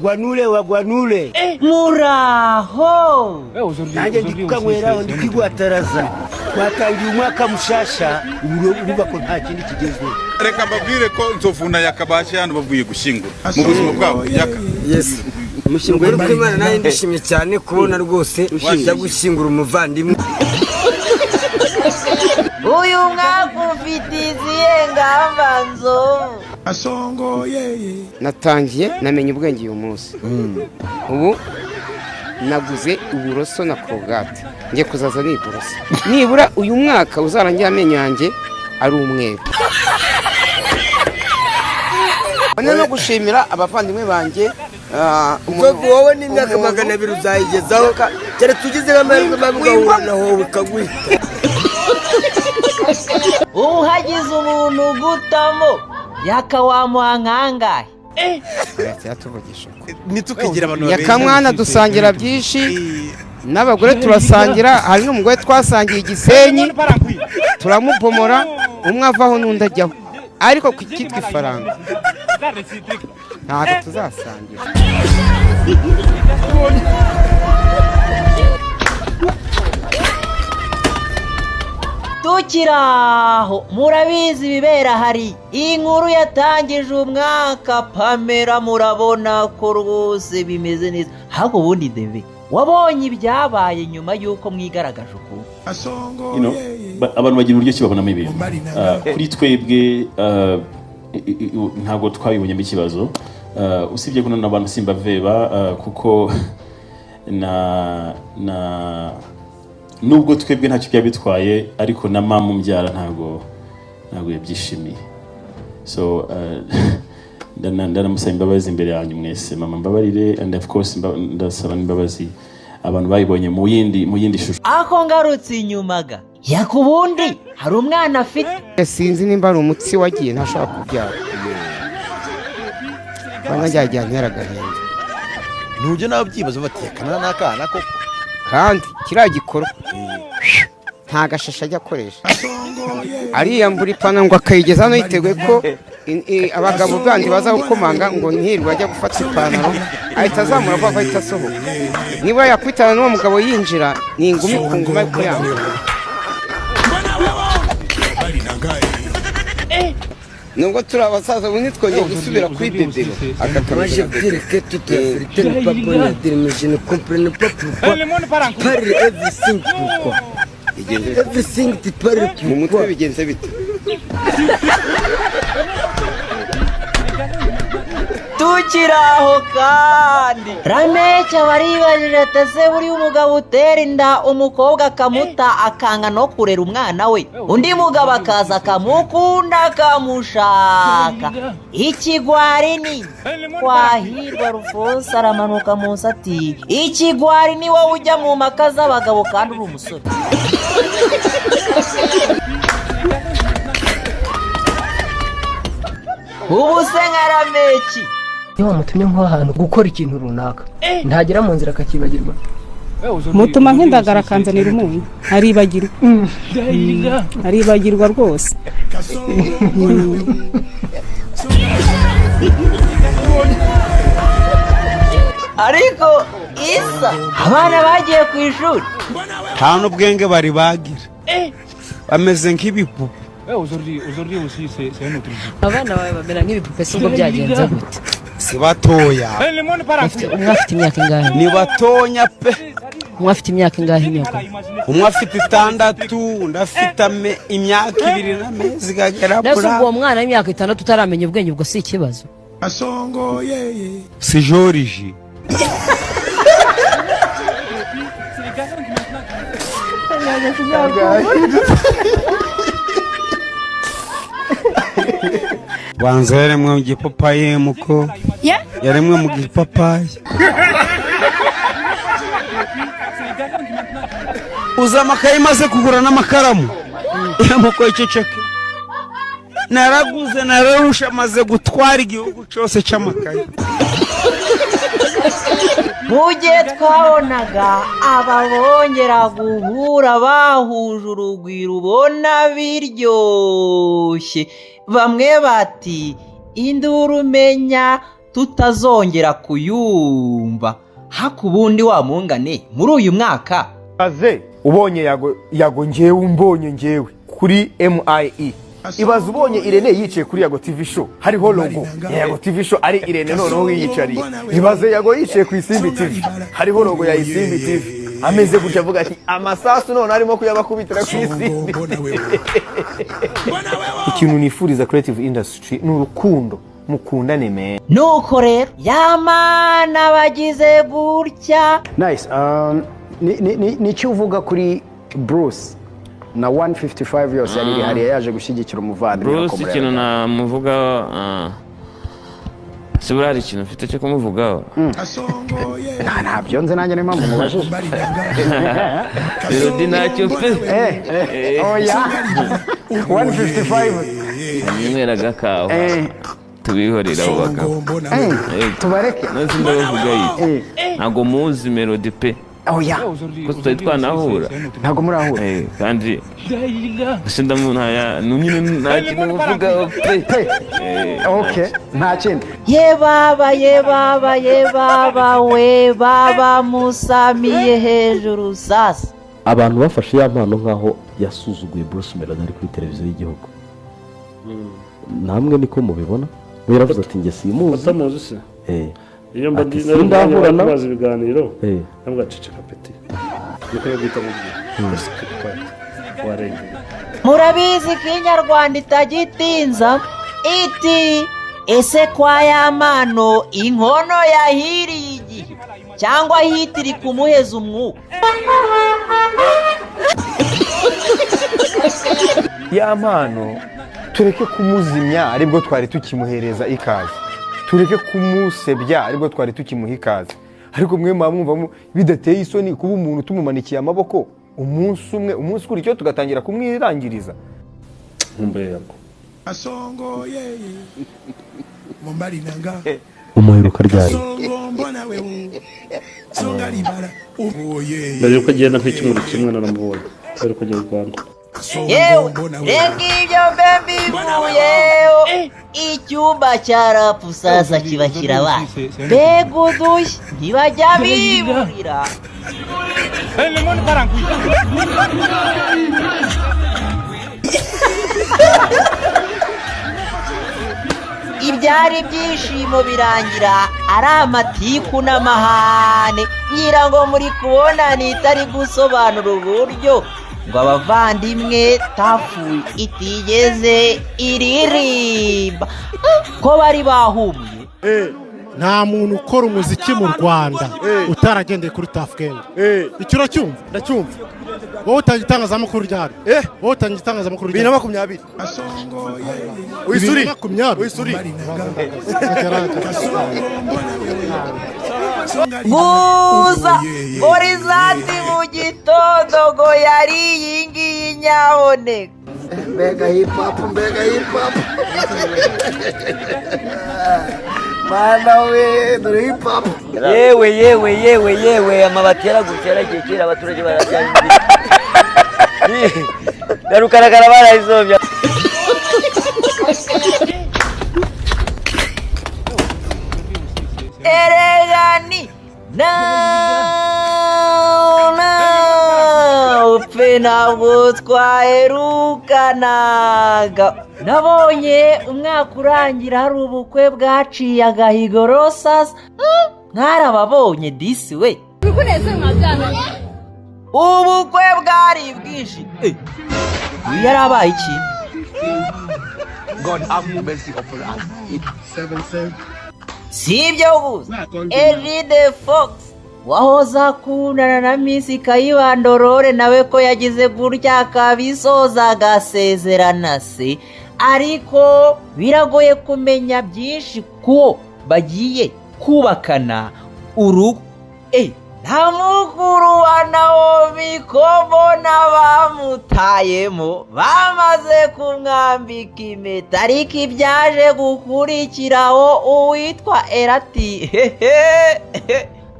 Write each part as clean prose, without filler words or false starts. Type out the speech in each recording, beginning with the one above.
wagwanule muraho nanjye ndikanywera ndi kwigwataraza twatangiye umwaka mushasha uruba ko nta kindi kigezwe reka mbabwire ko nzovuna yakabashe hano bavuye gushingura mu buzima bwabo yaka yes mushingura kw'Imana nayo ndishimye cyane kubona rwose ujya gushingura umuvandimwe uyu mwaka ufite izihe ngamba nzo asongo yeye natangiye namenye ubwenge uyu munsi ubu naguze uburoso na Colgate ngiye kuzaza niborosa nibura uyu mwaka uzarangira amenyo yanjye ari umweru bane no gushimira abavandimwe banjye wowe n'imyaka 200 uzayigezaho cyane tugize nk'amahirwe babugahura naho ukagwita uhagize umuntu gutamo yakawamuhangangaye yatuvugisha nitukigira abantu yakamwana dusangira byinshi n'abagore turasangira hari n'umugore twasangiye igisenyi turamupomora umwe avaho n'undi ajyaho ariko kitwa ifaranga ntabwo tuzasangira tukiraho murabizi bibera hari iyi nkuru yatangije umwaka Pamela murabona ko rwose bimeze neza ahubwo ubundi Deve wabonye ibyabaye nyuma y'uko mwigaragaje uko abantu bagira uburyo ki babonamo ibintu kuri twebwe ntabwo twabibonyemo ikibazo usibye ko n'abantu simba veba kuko nubwo twebwe ntacyo byabitwaye ariko na mama umbyara ntabwo yabyishimiye so ndanamusaba imbabazi imbere yanyu mwese mama mbabarire and of course ndasaba imbabazi abantu bayibonye mu yindi shusho ako ngarutse inyumaga yakubundi hari umwana afite sinzi nimba ari umutsi wagiye ntashobora kubyara bana njyagiye nteragahinda ntujye nawe byibaza bati yakana n'akana koko kandi kiriya gikorwa nta gashasha ajya akoresha ariyambura ipantaro ngo akayigeza hano yiteguye ko abagabo bandi baza gukomanga ngo ntihirwe ajya gufata ipantaro ahita azamura vuba ahita asohoka niba yakwitana n'uwo mugabo yinjira ni ingumi ku nguma yo kuyambura nubwo turi abasaza ubu ntitwongeye gusubira kuri bibero akakamaje dirike tutafite ne papone dirije ne comprenne pas pourquoi parle everything pourquoi everything tu parle mu mutwe bigenze bite tukiraho kandi Ramecha baribajije atase buri umugabo utera inda umukobwa akamuta akanga no kurera umwana we undi mugabo akaza akamukunda akamushaka ikigwari ni kwahirwa Rufonse aramanuka munsi ati ikigwari ni wowe ujya mu maka z'abagabo kandi uri umusore ubu se nka Ramechi iyo wamutumye nk'ahantu gukora ikintu runaka ntagera mu nzira akakibagirwa mutuma nk'indagara akanzanira umunyu aribagirwa rwose ariko isa abana bagiye ku ishuri nta n'ubwenge bari bagira bameze nk'ibipupe abana bawe bamera nk'ibipupe se ubwo byagenze gute si batoya umwe afite imyaka ingahe ni batonya pe umwe afite imyaka ingahe nyoko umwe afite 6 undi afite imyaka 2 n'amezi gagera kuri uwo mwana w'imyaka 6 utaramenya ubwenge ubwo si ikibazo asongo yeye si Joriji banza yaremwe mu gipapayi muko yaremwe mu gipapayi uza amakaye maze kugura n'amakaramu muko iceceke naraguze nararusha maze gutwara igihugu cyose cy'amakaye mugihe twabonaga ababongera guhura bahuje urugwiro ubona biryoshye bamwe bati induru umenya tutazongera kuyumva. Haku ubundi wa mungane muri uyu mwaka aze ubonye yago ngewe umbonye ngewe kuri MIE ibaza ubonye Irene yicaye kuri Yago TV show hariho logo ya Yago TV show ari Irene noneho yiyicariye. Ibaze Yago yicaye ku Isimbi TV hariho logo ya Isimbi TV ameze gutya avuga ati amasasu none arimo kuyabakubitira ku Isimbi. Ikintu nifuriza creative industry n'urukundo mukundane me. Nuko rero yamana bagize gutya. Nice. Ni uvuga kuri Bruce na 155 yose yari hariya yaje gushyigikira umuvandimwe Bruce ikintu namuvuga sibura hari ikintu mfite cyo kumuvugaho ntabyo nze nanjye niyo mpamvu mubajije Melody ntacyo pe oya 155 nimweraga kaho tubihorera abo bagabo tubareke nzi ndavuga iki ntago muzi Melody pe oya ko tutari twanahura ntago murahura kandi sinda mu ntaya nyine nta kintu muvuga pe okay nta kintu ye baba we baba musamiye hejuru sasa. Abantu bafashe ya mpano nkaho yasuzuguye Bruce Melody ari kuri televiziyo y'igihugu. Namwe niko mubibona? Biravuze ati nge simuzi. Batamuzi se? Iyo mbadi ndahura nabaza ibiganiro nabwo aceceka peti. Niko yabita mu gihe. Murabizi ko Inyarwanda itagitinza iti ese kwa ya mpano inkono yahiriye igihe cyangwa hitiri kumuheza umwuka. Ya mpano tureke kumuzimya aribwo twari tukimuhereza ikaze, tureke kumusebya aribwo twari tukimuha ikaze. Ariko mwe mwumva bidateye isoni kuba umuntu tumumanikiye amaboko umunsi kuri cyo tugatangira kumwirangiriza. Mbe yako asongo mumbari nanga umuheruka ryari songa libara uboye ndabyo ko agenda nk'icyumweru kimwe naramubonye ari kujya mu Rwanda. Yewe rega ibyo mbivuyeho icyumba cya rapu sasa kiba kirabaye. Mbega udushya ntibajya biburira. Ibyari ibyishimo birangira ari amatiku n'amahane. Nyirango muri kubona nitari gusobanura uburyo ngo abavandimwe tafu itigeze iririmba ko bari bahumye. Nta muntu ukora umuziki mu Rwanda utaragendeye kuri Tuff Gang. Icyo uracyumva? Ndacyumva. Wowe utangiye itangazamakuru ryari? Wowe utangiye itangazamakuru ryari? 2020. Wisuri. Wisuri. Gusa Horizonte mu gitondo ngo yari iyi ngiyi nyaboneka. Mbega hip hop. Mana we dore hip hop. Yewe amabati yaragukera kera abaturage barajyanye. Garukaragara barayizobya. Eregani upe ntabwo twaherukanaga. Nabonye umwaka urangira hari ubukwe bwaciye agahigo Rosas. Mwarababonye disi we. Ubukwe bwari bwinshi. Yarabaye iki? God have mercy upon us. 7 Sibyo gusa Eride Fox wahoza kunana na Miss Kayibandorore nawe ko yagize gutya akabisoza agasezerana se. Ariko biragoye kumenya byinshi ko bagiye kubakana urugo. Nta mukuru wa Naomi Kombona bamutayemo bamaze kumwambika impeta. Ariko ibyaje gukurikiraho uwitwa Erati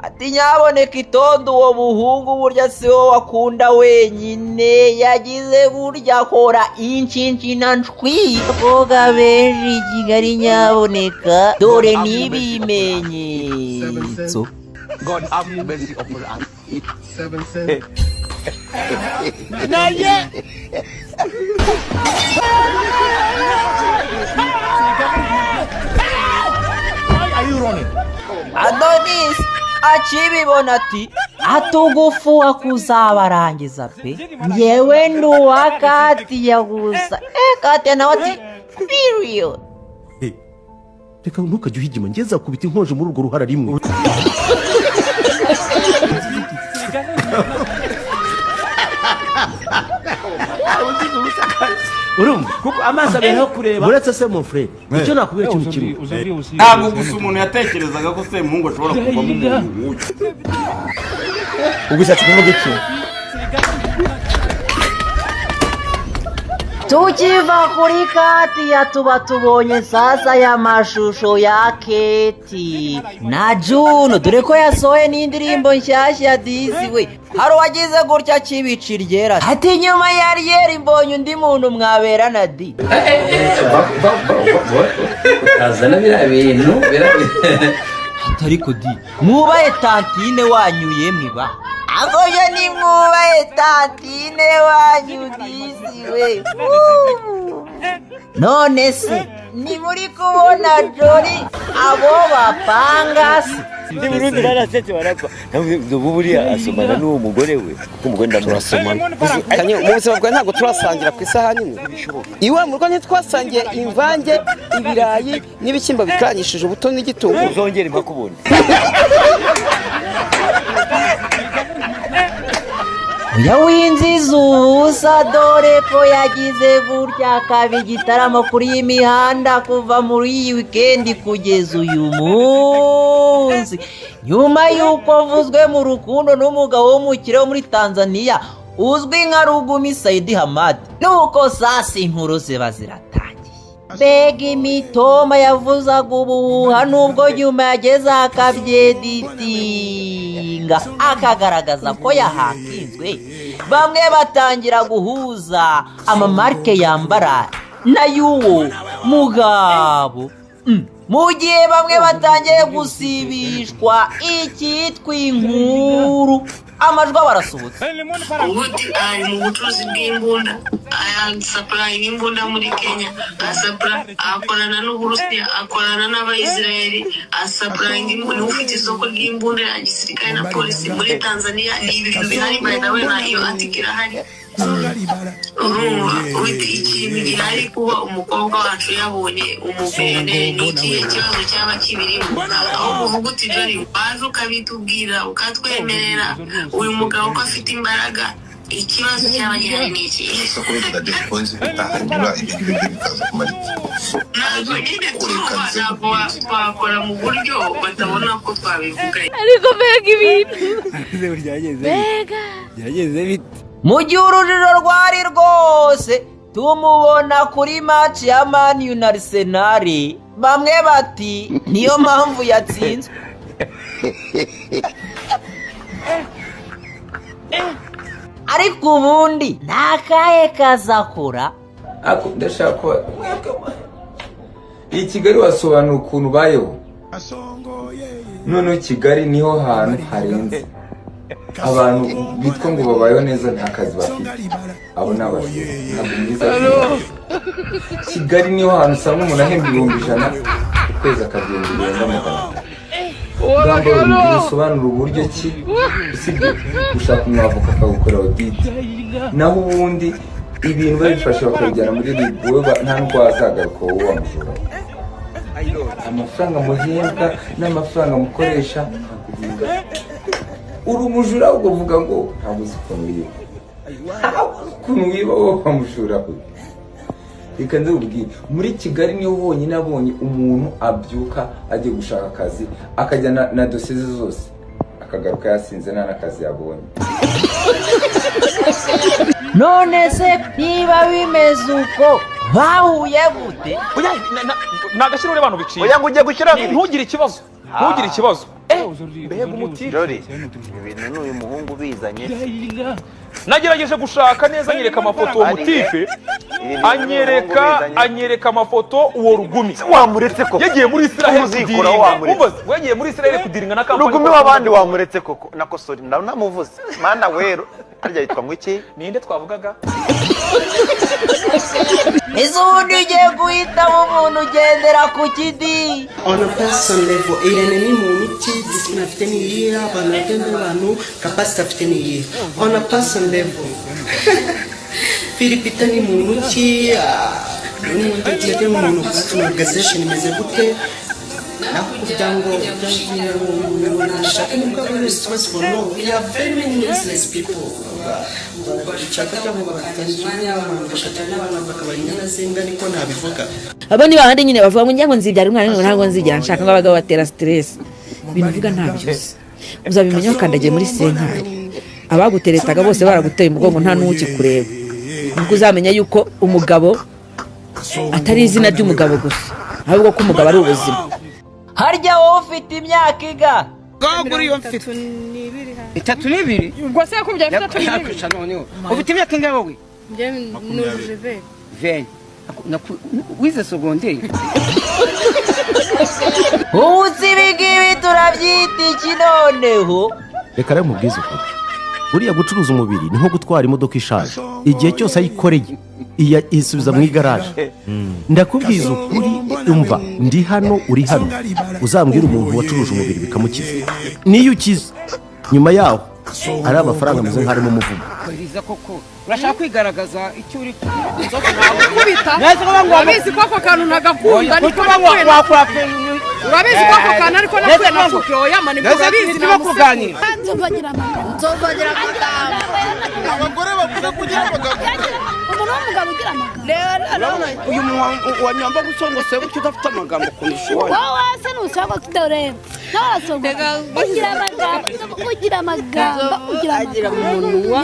ati nyaboneka itondo uwo muhungu burya si wowe wakunda wenyine yagize burya akora inshinshi na nshwi koga benshi Kigali nyaboneka dore n'ibimenyetso. God have mercy upon us. 7 cents. Not yet. Why are you running? Adonis akibibona ati atugufuwa kuzabarangiza pe nyewe nduwa Katiya gusa Katiya nawe ati period. Reka ntukajye uhigima ngeza kubita inkonje muri urwo ruhara rimwe. urumva kuko amaso abeho kureba uretse se mon frère icyo nakubwira cyo kimwe ntabwo gusa umuntu yatekerezaga ko se muhungu ashobora kuvamo umuntu nk'uyu ubishatse kuvuga iki tukiva kuri Katiya tuba tubonye sasa y'amashusho ya Keti na Juno dore ko yasohoye n'indirimbo nshyashya ya Dizzy we hari uwagize gutya kibici ryera ati nyuma ya ryera imbonye undi muntu mwabera na di azana biriya bintu ariko di mwubaye tantine wanyuye mwiba agoye ni mwubaye tantine wanyu Dizzy we none se ni muri kubona Jolly abo bapanga se ndi Burundi narasetse barakwa ubu buriya asomana n'uwo mugore we kuko umugore ndamurasomana kanye mu buzima bwawe ntabwo turasangira ku isahani imwe iwe mu rugo ntitwasangiye imvange ibirayi n'ibishyimbo bikaranyishije ubuto n'igitunguru uzongere mpakubone uya winziza ubusa dore ko yagize gutya akaba igitaramo kuri iyi mihanda kuva muri iyi wikendi kugeza uyu munsi nyuma y'uko avuzwe mu rukundo n'umugabo w'umukire wo muri Tanzania uzwi nka Rugumi Saidi Hamad nuko sasa inkuru ziba ziratangiye mbega imitoma yavuzaga ubuhuha nubwo nyuma yageze akabyeditinga akagaragaza ko yahakinzwe bamwe batangira guhuza amamarike yambara na y'uwo mugabo mu gihe bamwe batangiye gusibishwa icyitwa inkuru amajwi barasohotse ubuti ari mu bucuruzi bw'imbunda ayasapurayinga imbunda muri Kenya asapura akorana n'Uburusiya akorana n'Abayisiraheli asapurayinga imbunda ufite isoko ry'imbunda ya gisirikare na polisi muri Tanzania ni ibintu bihari by the way na iyo article hari ubuti ikintu gihari kuba umukobwa wacu yabonye umuvene ni ikihe kibazo cyaba kibirimo aho uvuga uti Jolly waje ukabitubwira ukatwemerera uyu mugabo ko afite imbaraga ikibazo cyaba gihari ni iki ntabwo twakora mu buryo batabona ko twabivuga ariko mbega ibintu byageze bite mu gihe urujijo rwari rwose tumubona kuri match ya Man U na Arsenal bamwe bati niyo mpamvu yatsinzwe ariko ubundi nakaye kazakora ako ndashaka iyi Kigali wasobanura ukuntu bayeho none Kigali niho hantu harenze abantu bitwa ngo babayeho neza nta kazi bafite abo n'abasore ntabwo mwiza Kigali niho hantu usanga umuntu ahembwa 100,000 ukwezi akagenda ibihumbi 500 bisobanura uburyo ki usibye gushaka umwavoka akagukorera audit naho ubundi ibintu babifashe bakabijyana muri ribu nta n'ubwo wazagaruka wowe wamujura amafaranga muhembwa n'amafaranga mukoresha uri umujura ahubwo uvuga ngo ntabwo uzi ukuntu wiba ukuntu wiba wowe wamushura reka ndabubwira muri Kigali niho honyine abonye umuntu abyuka agiye gushaka akazi akajya na dosiye ze zose akagaruka yasinze nta n'akazi yabonye none se niba bimeze uko bahuye gute nagashyira uri abantu biciye oya ngo ugiye gushyira ntugire ikibazo mbega umutipe Jori ibintu n'uyu muhungu bizanye nagerageje gushaka neza nyereka amafoto uwo mutipe anyereka amafoto uwo rugumi wamuretse koko yagiye muri Israel kudiringa yagiye muri Israel kudiringa na kampani rugumi wabandi wamuretse koko nakosori namuvuze mana wero harya yitwa ngwiki ninde twavugaga ubundi ugiye guhitamo umuntu ugendera ku kidi on a person level Irene ni muntu ki discipline afite ni iyihe abantu bagenda abantu capacity afite ni iyihe on a person level Philipita ni muntu ki n'umuntu ugiye umuntu bwacu na organization imeze gute nakugira ngo nashaka nubwo ari responsible no we are very many useless people bashaka cyangwa bakatangira abantu bashaka n'abantu bakabanyana zenga niko nabivuga abo ni bahandi nyine bavuga ngo njyango nzibyara umwana ntabwo nzigira nshaka ngo abagabo batera stress bivuga ntabyo uzabimenya ukandagiye muri senkari abaguteretaga bose baraguteye umugongo nta n'uki kureba ubwo uzamenya yuko umugabo atari izina ry'umugabo gusa ahubwo ko umugabo ari ubuzima harya wowe ufite imyaka iga gaguri yo mfite 32 ubwo se yakubye 32 ufite imyaka ingahe wowe nje nuje ve wize secondaire uzi bigibi turabyita ikinoneho reka rero mubwize ukuri uriya gucuruza umubiri ni nko gutwara imodoka ishaje igihe cyose ayikoreye isubiza mu igaraje ndakubwiza ukuri umva ndi hano uri hano uzambwira umuntu wacuruje umubiri bikamukiza niyo ukiza nyuma yaho ari amafaranga ameze nk'arimo umuvumo bariza koko urashaka kwigaragaza icyo uri kubita urabizi ko ako kantu ntagakunda ariko urabizi ko ako kantu ariko nakuye oya mani urabizi niba kuganira nzobagira amagambo abagore bavuga kugira amagambo umuntu w'umugabo ugira amagambo uyu muntu wanyamba gusongose gutyo udafite amagambo kunisha wowe se nushaka kutareba n'abasonga ugira amagambo ugira umunwa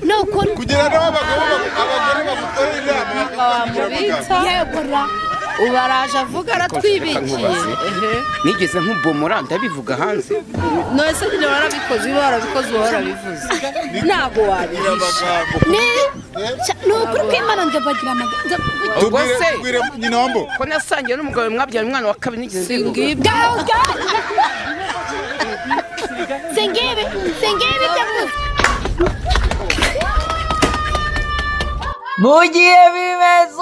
no kugira abagore bagukorera inama yegora ubaraje avuga aratwibikiye nigeze nk'ubomora ndabivuga hanze none se nyine warabikoze warabivuze ntago wabihisha ni ukuri ko imana nzobagira amagambo ubwo se nyina wambo ko nasangiye n'umugabo mwabyara umwana wa kabiri nigeze singibwe byavuze mu gihe bimeze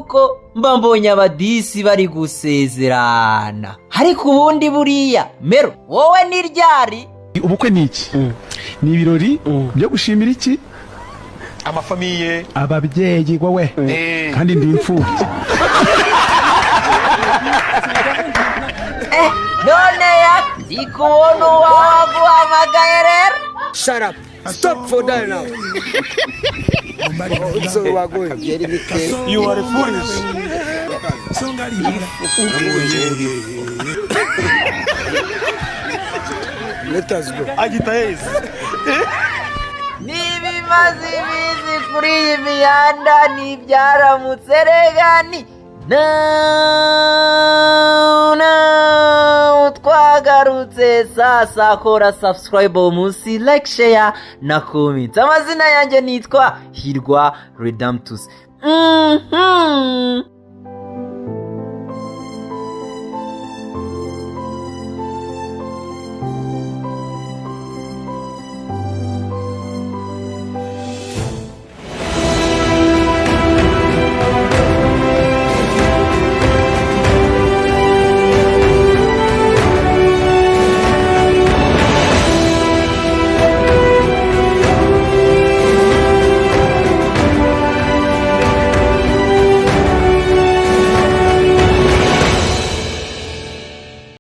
uko mba mbonye abadisi bari gusezerana ariko ubundi buriya mero wowe ni ryari ubukwe ni iki ni ibirori byo gushimira iki amafamiye ababyeyi wowe kandi ndi imfubyi none ndi kubona uwaguhamagaye rero shut up stop for that now so you are foolish let us go agitaez nibimaze ibizi kuri iyi mihanda nibyaramutse regani twagarutse sasa kora subscribe munsi like share na comment amazina yanjye nitwa Hirwa Redemptus